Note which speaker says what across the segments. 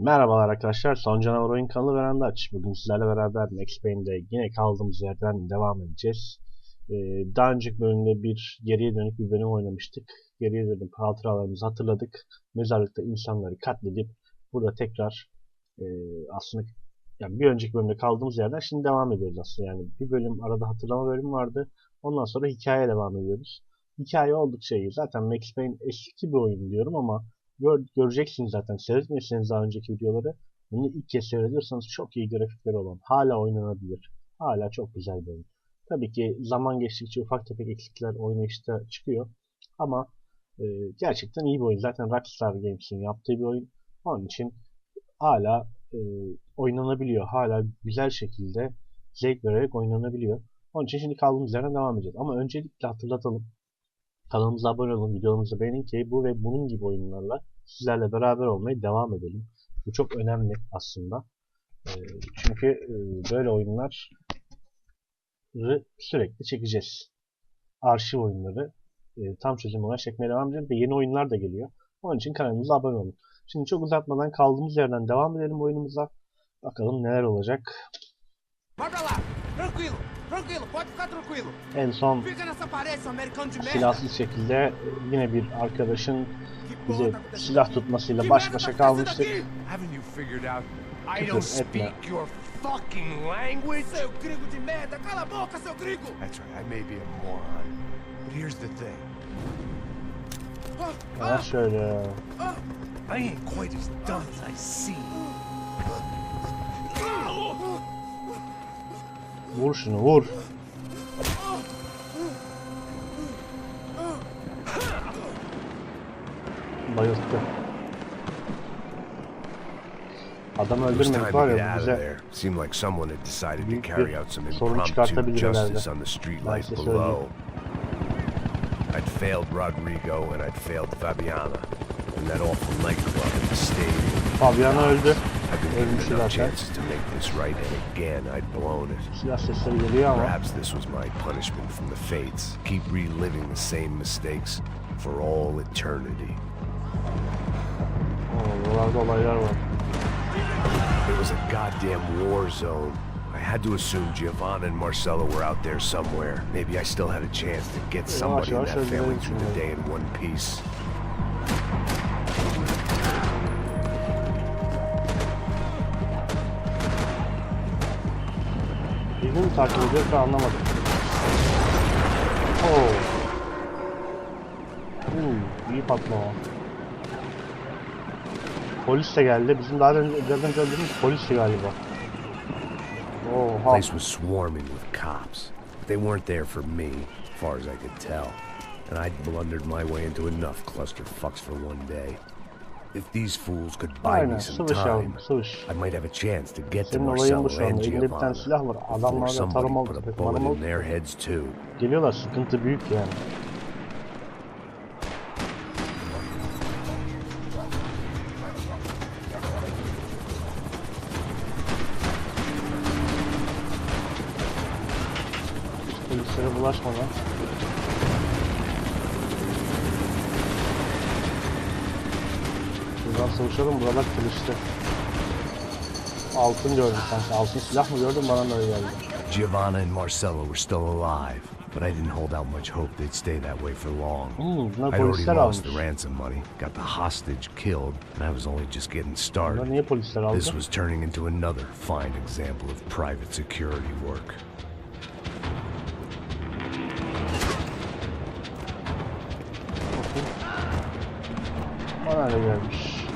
Speaker 1: Merhabalar arkadaşlar, Soncanavar oyun kanalı veranda aç. Bugün sizlerle beraber Max Payne'de yine kaldığımız yerden devam edeceğiz. Daha önceki bölümde bir geriye dönük bir bölüm oynamıştık. Geriye dönüp hatıralarımızı hatırladık. Mezarlıkta insanları katledip burada tekrar aslında yani bir önceki bölümde kaldığımız yerden şimdi devam ediyoruz aslında. Yani bir bölüm arada hatırlama bölümü vardı. Ondan sonra hikayeye devam ediyoruz. Hikaye oldukça iyi. Zaten Max Payne eski bir oyun diyorum ama göreceksiniz zaten. Seyretmediyseniz daha önceki videoları, bunu ilk kez seyrediyorsanız çok iyi grafikleri olan, hala oynanabilir, hala çok güzel bir oyun. Tabii ki zaman geçtikçe ufak tefek eksikler oynayışta çıkıyor ama gerçekten iyi bir oyun. Zaten Rockstar Games'in yaptığı bir oyun. Onun için hala oynanabiliyor. Hala güzel şekilde zevk vererek oynanabiliyor. Onun için şimdi kaldığımız yerden devam edeceğiz. Ama öncelikle hatırlatalım. Kanalımıza abone olun, videomuzu beğenin ki bu ve bunun gibi oyunlarla sizlerle beraber olmaya devam edelim. Bu çok önemli aslında. Çünkü böyle oyunları sürekli çekeceğiz. Arşiv oyunları tam çözüm olarak çekmeye devam edeceğiz ve yeni oyunlar da geliyor. Onun için kanalımıza abone olun. Şimdi çok uzatmadan kaldığımız yerden devam edelim oyunumuza. Bakalım neler olacak. En son silahsız şekilde yine bir arkadaşın bize silah tutmasıyla baş başa kalmıştık. Küfür etme. Ya şöyle. Vur şunu, vur. Bayılttı.
Speaker 2: Adam öldürmedik var ya, bize büyük bir sorun çıkartabilir ileride. Ben size söyleyeyim. I'd failed Rodrigo and I'd failed Fabiana in that awful nightclub in the stadium.
Speaker 1: Fabiana öldü.
Speaker 2: Ölmüş zaten.
Speaker 1: Silah sesleri geliyor ama.
Speaker 2: Perhaps this was my punishment from the fates. Keep reliving the same mistakes for all eternity.
Speaker 1: Buralarda olaylar var.
Speaker 2: It was a goddamn war zone. I had to assume Giovanna and Marcella were out there somewhere. Maybe I still had a chance to get somebody in that family through the day in one piece.
Speaker 1: Bizi mi takip ediyor ki anlamadım. İyi patlama. Polis de geldi. Bizim daha önce öldürdüğümüz polisti galiba.
Speaker 2: The place was swarming with cops. They weren't there for me, as far as I could tell. And I'd blundered my way into enough clusterfucks for one day. If these fools could buy me some time, I might have a chance to get to Marcelo and Giovanna before somebody put a bullet in their heads too.
Speaker 1: Geliyorlar, sıkıntı büyük yani. Polislere bulaşmadan. Buradan savuşalım, buralar kılıçlı. Altın gördüm sanki. Altın silah mı gördüm, bana da öyle geldi.
Speaker 2: Giovanna and Marcelo were still alive, but I didn't hold out much hope they'd stay that way for long. I'd already lost the ransom money, got the hostage killed, and I was only just getting started. This was turning into another fine example of private security work.
Speaker 1: Bana öyle gelmiş.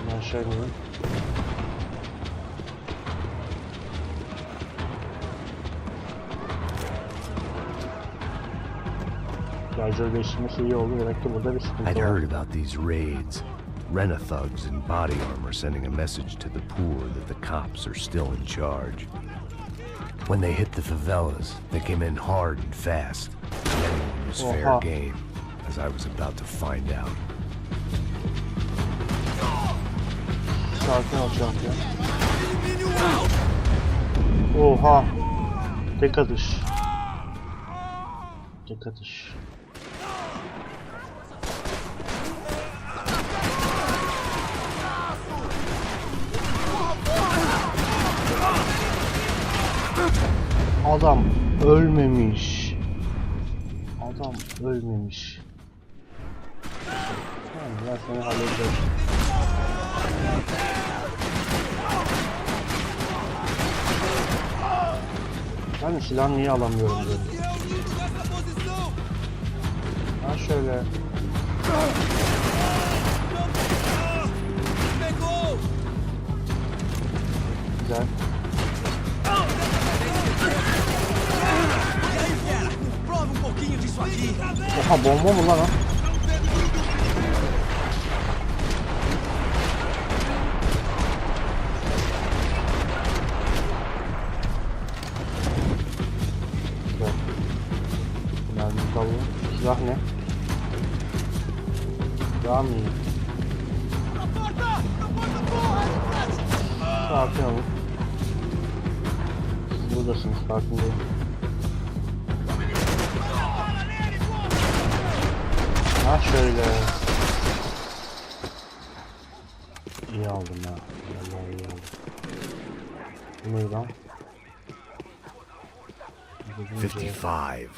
Speaker 1: Şuradan aşağı inelim. Şarjör değiştirmesi iyi oldu. Demek ki burada bir sıkıntı var.
Speaker 2: I'd heard about these raids. Rent-a-thugs in body armor sending a message to the poor that the cops are still in charge. When they hit the favelas, they came in hard and fast. Anyone was fair game, as I was about to find out.
Speaker 1: Sakin ol şampiyon. Oha. Tek atış. Tek atış. Adam ölmemiş. Adam ölmemiş. Tamam, ben seni halledeceğim. Ben silahı niye alamıyorum diyorum. Ha şöyle. Güzel. Oha, bomba mı lan o? Silah ne? Daha mı iyi? Sakin olun. Siz buradasınız, farkındayım. Ha şöyle. İyi aldım ha. Vallahi iyi aldım. Bu ne lan?
Speaker 2: 55.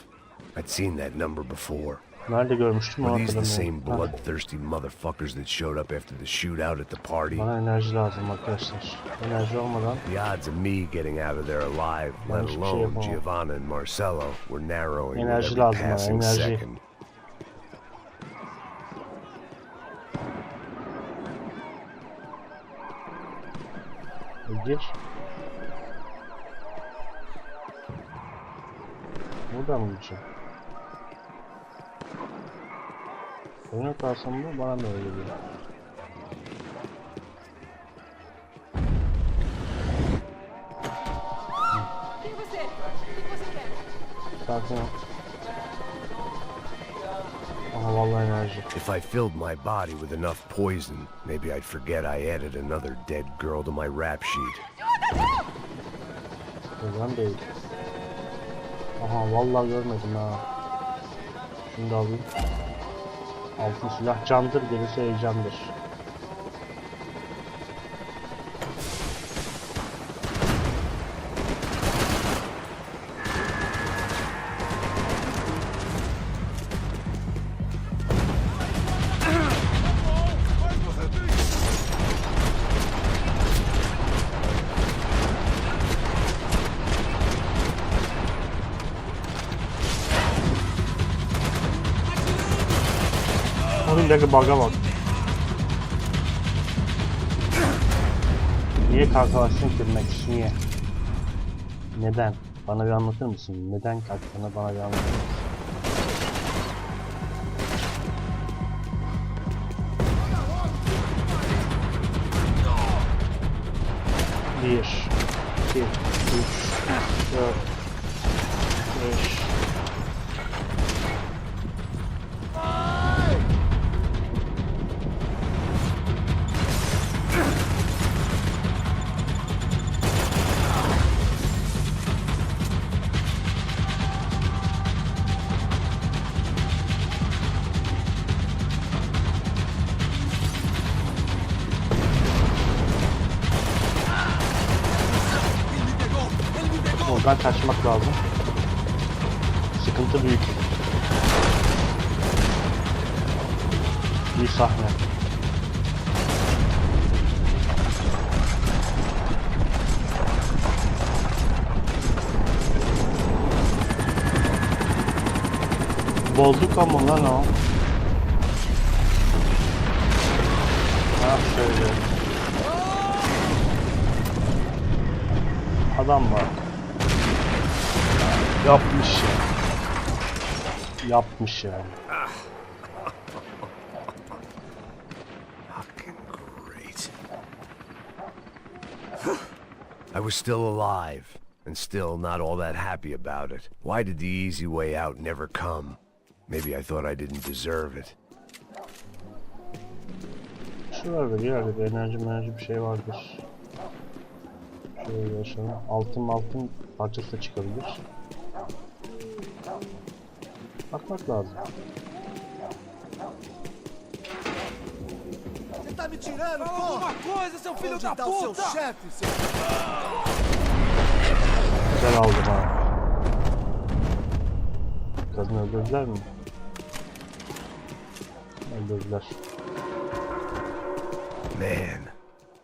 Speaker 2: I'd seen that number before.
Speaker 1: Nerede görmüştüm onu
Speaker 2: Are these the
Speaker 1: hatırlamıyorum.
Speaker 2: same bloodthirsty motherfuckers that showed up after the shootout at the party?
Speaker 1: Bana enerji lazım arkadaşlar. Enerji olmadan
Speaker 2: The odds of me getting out of there alive, let alone Giovanna and Marcello, were narrowing with
Speaker 1: enerji
Speaker 2: every
Speaker 1: lazım bana,
Speaker 2: passing
Speaker 1: enerji.
Speaker 2: second.
Speaker 1: Gir. Buradan mı gideceğim? Oyuna kalsam mı? Bana da öyle geliyor. Sakin ol. Aha vallahi enerji.
Speaker 2: If I filled my body with enough poison, maybe I'd forget I added another dead girl to my rap sheet.
Speaker 1: Neden değil? Aha vallahi görmedim ha. Şunu da alayım. Altın silah candır, gerisi heyecandır. Oyundaki bug'a bak. Niye kalkarsın ki Max? Niye? Neden? Bana bir anlatır mısın? Neden kalktığını bana bir anlatır mısın? Bir, iki, üç, dört, beş. Oradan kaçmak lazım. Sıkıntı büyük. Bir sahne. Bozduk ama lan o. Ha şöyle. Adam var. Yapmış ya. Yapmış yani.
Speaker 2: Fucking great. I was still alive, and still not all that happy about it. Why did the easy way out never come? Maybe I thought I didn't deserve it.
Speaker 1: Şu var bir yerde bir enerji bir şey vardır. Şöyle yaşayalım. Altın parçası da çıkabilir. Bakmak lazım.
Speaker 3: Você tá me tirando,
Speaker 4: Fala
Speaker 3: porra!
Speaker 4: alguma coisa, seu filho
Speaker 3: Onde
Speaker 4: da
Speaker 3: tá o seu
Speaker 4: puta!
Speaker 3: chefe, seu...
Speaker 1: Güzel aldım ha. Kadını öldürdüler mi? Öldürdüler.
Speaker 2: Man,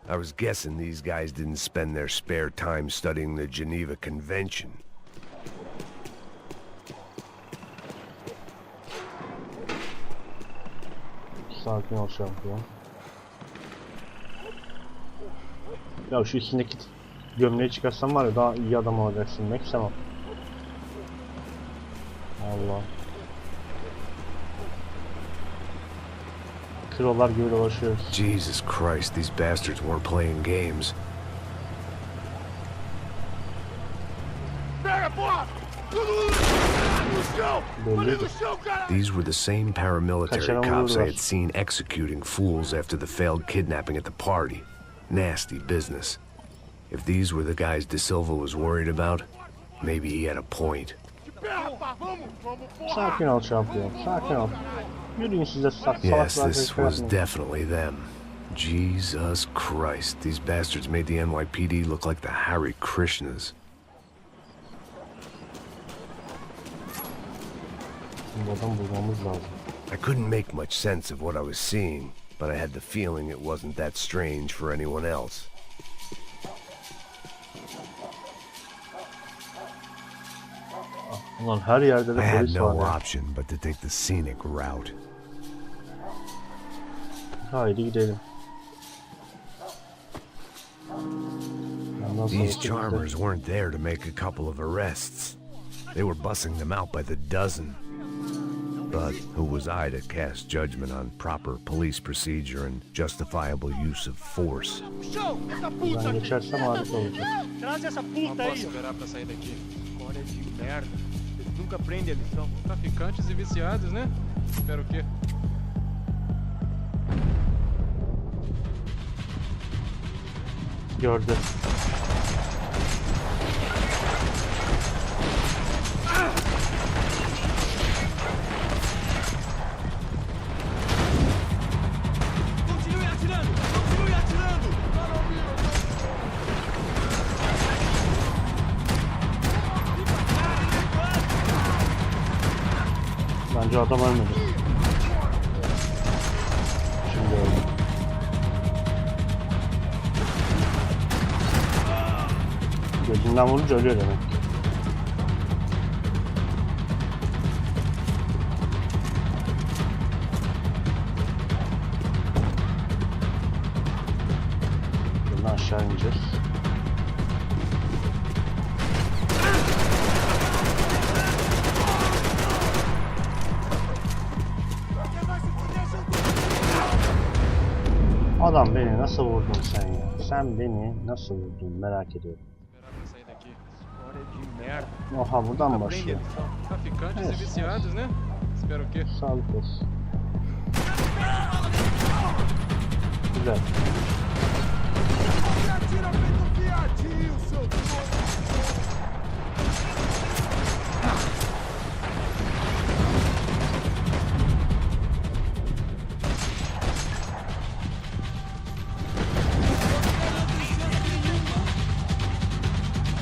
Speaker 2: I was guessing these guys didn't spend their spare time studying the Geneva Convention.
Speaker 1: Sakin ol şampiyon. Ya şu üstündeki gömleği çıkarsam var ya daha iyi adam olacaksın. Max tamam. Allah. Krallar gibi dolaşıyoruz.
Speaker 2: Jesus Christ, these bastards weren't playing games.
Speaker 1: Belliydi.
Speaker 2: These were the same paramilitary
Speaker 1: Kaçaran
Speaker 2: cops I
Speaker 1: vururlar.
Speaker 2: had seen executing fools after the failed kidnapping at the party. Nasty business. If these were the guys De Silva was worried about, maybe he had a point.
Speaker 1: Sakin ol şampiyon. Sakin ol. Yürüyün size
Speaker 2: Yes,
Speaker 1: salaklar.
Speaker 2: this was definitely them. Jesus Christ, these bastards made the NYPD look like the Hare Krishnas.
Speaker 1: Bu adam bulmamız lazım.
Speaker 2: I couldn't make much sense of what I was seeing, but I had the feeling it wasn't that strange for anyone else.
Speaker 1: Ulan her yerde
Speaker 2: I
Speaker 1: de
Speaker 2: had
Speaker 1: polis
Speaker 2: no
Speaker 1: var ya.
Speaker 2: option but to take the scenic route.
Speaker 1: Haydi gidelim. Ondan
Speaker 2: These
Speaker 1: sonra
Speaker 2: charmers weren't there to make a couple of arrests. They were bussing them out by the dozen. But who was I to cast judgment on proper police procedure and justifiable use of force?
Speaker 1: ben geçersem harika olacak.
Speaker 5: Traz essa
Speaker 4: Não
Speaker 5: puta aí.
Speaker 4: posso esperar pra sair daqui.
Speaker 5: Olha de merda. Eles nunca aprendem a lição. Traficantes e viciados, né? Espero o quê?
Speaker 1: Gördü.
Speaker 4: Continue atirando! Continue atirando!
Speaker 1: Bence adam ölmedi. Şimdi öldü. Gözünden vurunca ölüyor demek. Buradan aşağı ineceğiz. Adam beni nasıl vurdun sen ya? Sen beni nasıl vurdun merak ediyorum.
Speaker 4: Esperar pra sair daqui.
Speaker 5: Olha de merda.
Speaker 1: Oha buradan
Speaker 5: Nunca aprendem a
Speaker 1: başlıyor.
Speaker 5: lição. Traficantes
Speaker 1: É.
Speaker 5: e viciados, né? Espero o quê?
Speaker 1: Sağlık olsun. Güzel.
Speaker 3: Você atira feito viadinho, seu doido!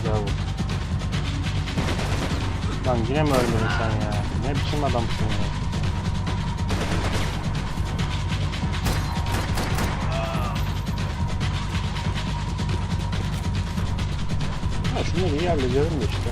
Speaker 1: Bravo. Lan yine mi ölmedin sen ya? Ne biçim adamsın ya? Ha şunları iyi hallediyorum da işte.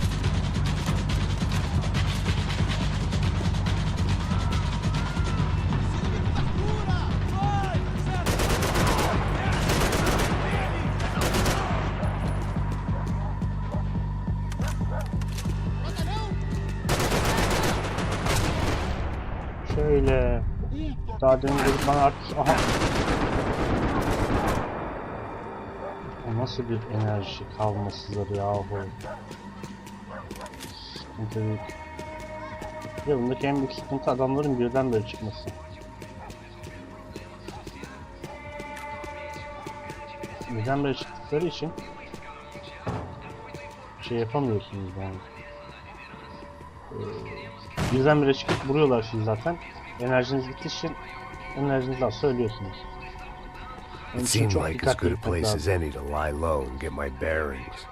Speaker 1: Şöyle. Daha demin gelip bana artık... Aha. O nasıl bir enerji kalmasıdır yahu. Sıkıntı büyük. Ya bundaki en büyük sıkıntı adamların birden böyle çıkması. Birden böyle çıktıkları için şey yapamıyorsunuz yani. Birdenbire çıkıp vuruyorlar sizi zaten. Enerjiniz bittiği için enerjinizi az söylüyorsunuz.
Speaker 2: It seemed like as good a place as any to lie low and get my bearings.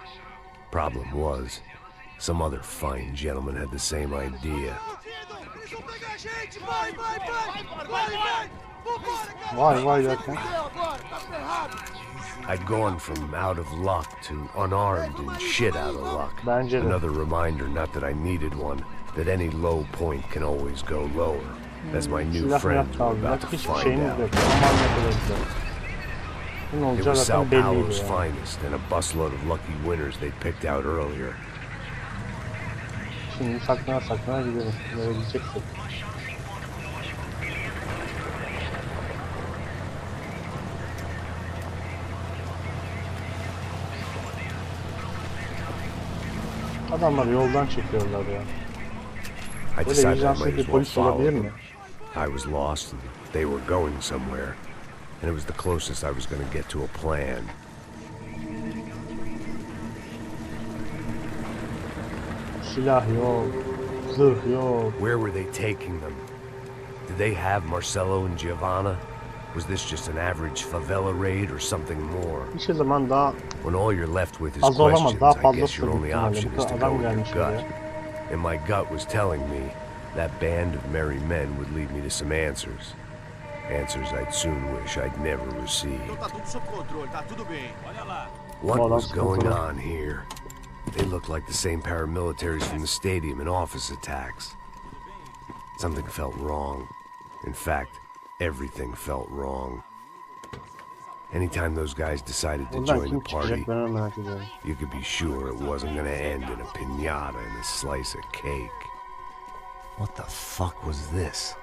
Speaker 2: Problem was, some other fine gentleman had the same idea.
Speaker 3: Eles vão pegar a gente! Vai, vai, vai! Vai, vai! Vambora, cara!
Speaker 1: Vay vay derken.
Speaker 3: Agora, tá ferrado!
Speaker 2: I'd gone from out of luck to unarmed and shit out of luck.
Speaker 1: Bence de.
Speaker 2: Another reminder, not that I needed one, that any low point can always go lower. As my new
Speaker 1: Silah
Speaker 2: friends were
Speaker 1: kaldı.
Speaker 2: about to
Speaker 1: Hiçbir
Speaker 2: find
Speaker 1: şeyimiz
Speaker 2: out.
Speaker 1: yok. Aman ne kadar güzel. Bunun
Speaker 2: It
Speaker 1: olacağı
Speaker 2: was
Speaker 1: zaten
Speaker 2: Sao
Speaker 1: belliydi
Speaker 2: Paulo's
Speaker 1: yani.
Speaker 2: finest and a busload of lucky winners they picked out earlier.
Speaker 1: Şimdi saklana saklana gidelim. Nereye gideceksek. Adamlar yoldan çekiyorlar ya.
Speaker 2: I
Speaker 1: Böyle
Speaker 2: decided I
Speaker 1: vicdansız
Speaker 2: might
Speaker 1: bir
Speaker 2: as well
Speaker 1: polis
Speaker 2: follow
Speaker 1: olabilir
Speaker 2: them.
Speaker 1: mi?
Speaker 2: I was lost and they were going somewhere. And it was the closest I was going to get to a plan.
Speaker 1: Silah yok. Zırh yok.
Speaker 2: Where were they taking them? Did they have Marcelo and Giovanna? Was this just an average favela raid or something more?
Speaker 1: Hiçbir zaman daha
Speaker 2: When all you're left with is
Speaker 1: az olamaz.
Speaker 2: questions,
Speaker 1: Daha
Speaker 2: I
Speaker 1: fazla
Speaker 2: guess your only
Speaker 1: ihtimalle.
Speaker 2: option
Speaker 1: Bu
Speaker 2: is to
Speaker 1: kadar
Speaker 2: go
Speaker 1: adam
Speaker 2: with your
Speaker 1: gelmiş
Speaker 2: gut.
Speaker 1: oraya.
Speaker 2: And my gut was telling me that band of merry men would lead me to some answers. Answers I'd soon wish I'd never received.
Speaker 3: Então tá tudo sob controle, tá tudo bem. Olha lá.
Speaker 2: What
Speaker 1: Well,
Speaker 2: was
Speaker 1: that's
Speaker 2: going
Speaker 1: cool.
Speaker 2: on here? They looked like the same paramilitaries from the stadium in office attacks. Something felt wrong. In fact, everything felt wrong. Anytime those guys decided to
Speaker 1: Oradan
Speaker 2: join
Speaker 1: kim
Speaker 2: the party,
Speaker 1: çıkacak ben onu merak ediyorum.
Speaker 2: you could be sure it wasn't gonna end in a piñata and a slice of cake. What the fuck was this?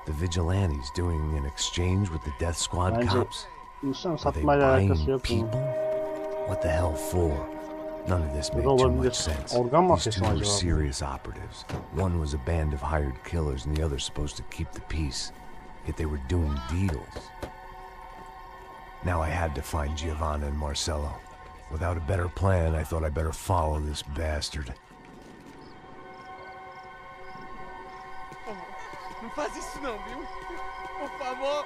Speaker 2: The vigilantes doing an exchange with the death squad
Speaker 1: Bence
Speaker 2: cops?
Speaker 1: insan
Speaker 2: Are they
Speaker 1: satmayla
Speaker 2: buying
Speaker 1: alakası yok bunun.
Speaker 2: people? What the hell for? None of this made
Speaker 1: da
Speaker 2: too
Speaker 1: olabilir.
Speaker 2: much sense.
Speaker 1: Organ
Speaker 2: These
Speaker 1: mafyası
Speaker 2: two
Speaker 1: mı
Speaker 2: were
Speaker 1: acaba?
Speaker 2: serious operatives. One was a band of hired killers and the other supposed to keep the peace. Yet they were doing deals. Now I had to find Giovanna and Marcelo. Without a better plan, I thought I better follow this bastard.
Speaker 4: Não faz isso não, viu? Por favor,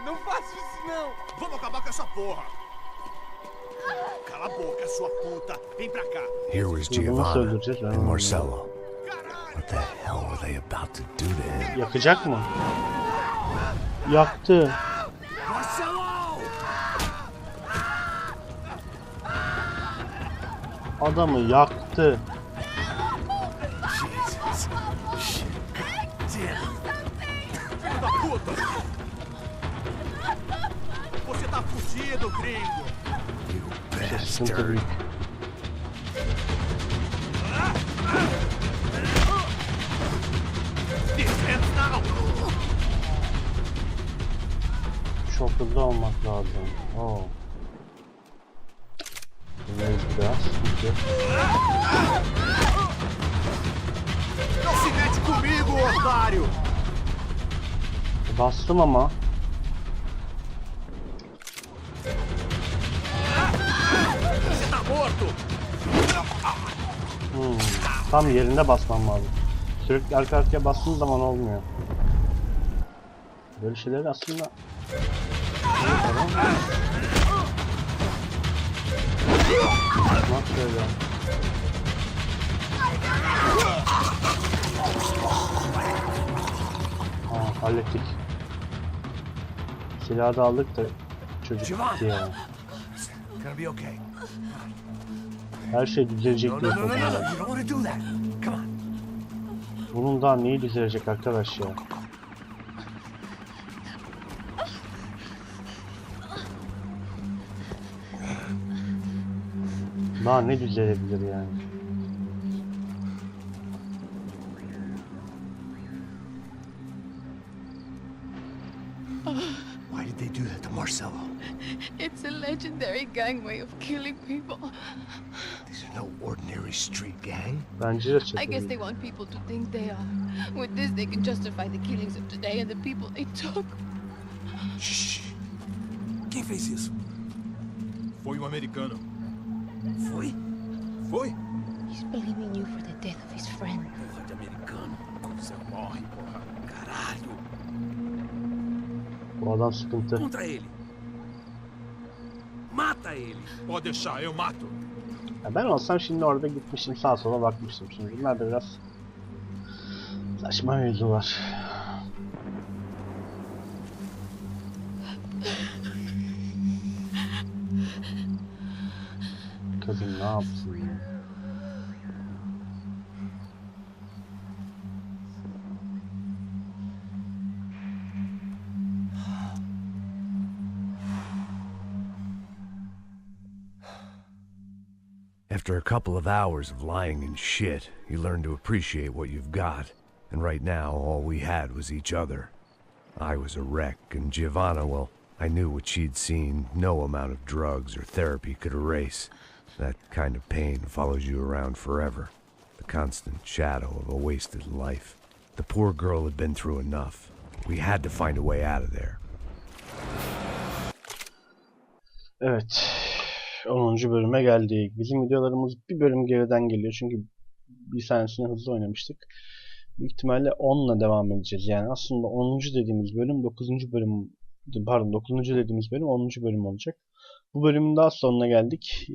Speaker 4: não faça isso não.
Speaker 3: Vamos acabar com essa porra! Cala a boca, sua puta! Vem pra cá!
Speaker 2: Here was
Speaker 1: Bunu nasıl
Speaker 2: Giovanna
Speaker 1: öldüreceğiz? Ben
Speaker 2: and
Speaker 1: onu
Speaker 2: Marcelo. What the hell were they about to do to him?
Speaker 1: Yakacak mı? Yaktı. Adamı yaktı.
Speaker 3: Filho da puta! Você tá fudido, gringo!
Speaker 2: You
Speaker 1: Sıkıntı
Speaker 2: bastard.
Speaker 1: büyük.
Speaker 3: Defense now!
Speaker 1: Çok hızlı olmak lazım. Oo. Dinleyiz biraz. Sıkıntı.
Speaker 3: Não se mete comigo, otário!
Speaker 1: Bastım ama.
Speaker 3: Você tá morto!
Speaker 1: Tam yerinde basmam lazım. Sürekli arka arkaya bastığım zaman olmuyor. Böyle şeyleri aslında... Bak şöyle. Hallettik. Silahı da aldık da çocuk gitti ya.
Speaker 2: Gonna be okay.
Speaker 1: Her şey düzelecek diye korkuyorum.
Speaker 2: You don't want to do that. Come on.
Speaker 1: Bunun daha neyi düzelecek arkadaş ya? Daha ne düzelebilir yani?
Speaker 2: Why did they do that to Marcelo?
Speaker 6: It's a legendary gang way of killing people.
Speaker 2: These are no ordinary street gang.
Speaker 1: Bence de
Speaker 6: I guess they
Speaker 1: çekebilir.
Speaker 6: want people to think they are. With this, they can justify the killings of today and the people they took.
Speaker 3: Shh. Quem fez isso? Foi um americano. Foi? Foi?
Speaker 6: He's blaming you for the death of his friend.
Speaker 3: Porra de americano. Você morre, porra. Caralho.
Speaker 1: Bu adam sıkıntı.
Speaker 3: Contra ele. Mata ele. Pode deixar, eu mato.
Speaker 1: Ya ben olsam şimdi orada gitmişim, sağa sola bakmıştım. Şimdi bunlar da biraz saçma mevzular. Kadın ne yapsın ya?
Speaker 2: After a couple of hours of lying in shit, you learn to appreciate what you've got. And right now, all we had was each other. I was a wreck, and Giovanna, well, I knew what she'd seen no amount of drugs or therapy could erase. That kind of pain follows you around forever. The constant shadow of a wasted life. The poor girl had been through enough. We had to find a way out of there.
Speaker 1: Evet. 10. bölüme geldik. Bizim videolarımız bir bölüm geriden geliyor. Çünkü bir tanesini hızlı oynamıştık. Büyük ihtimalle 10'la devam edeceğiz. Yani aslında 10. dediğimiz bölüm 9. bölüm, pardon 9. dediğimiz bölüm 10. bölüm olacak. Bu bölümün daha sonuna geldik.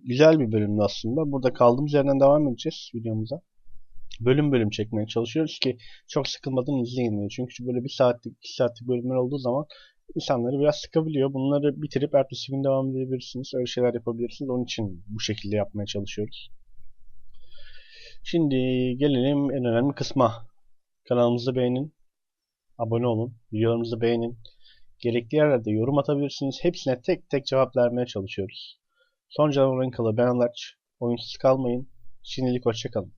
Speaker 1: Güzel bir bölümdü aslında. Burada kaldığımız yerden devam edeceğiz videomuza. Bölüm bölüm çekmeye çalışıyoruz ki çok sıkılmadan izleyin diye. Çünkü böyle 1 saatlik 2 saatlik bölümler olduğu zaman insanları biraz sıkabiliyor. Bunları bitirip ertesi gün devam edebilirsiniz. Öyle şeyler yapabilirsiniz. Onun için bu şekilde yapmaya çalışıyoruz. Şimdi gelelim en önemli kısma. Kanalımızı beğenin. Abone olun. Videolarımızı beğenin. Gerekli yerlerde yorum atabilirsiniz. Hepsine tek tek cevap vermeye çalışıyoruz. Soncanavar oyun kanalı ben Oyunsuz kalmayın. Şimdilik hoşça kalın.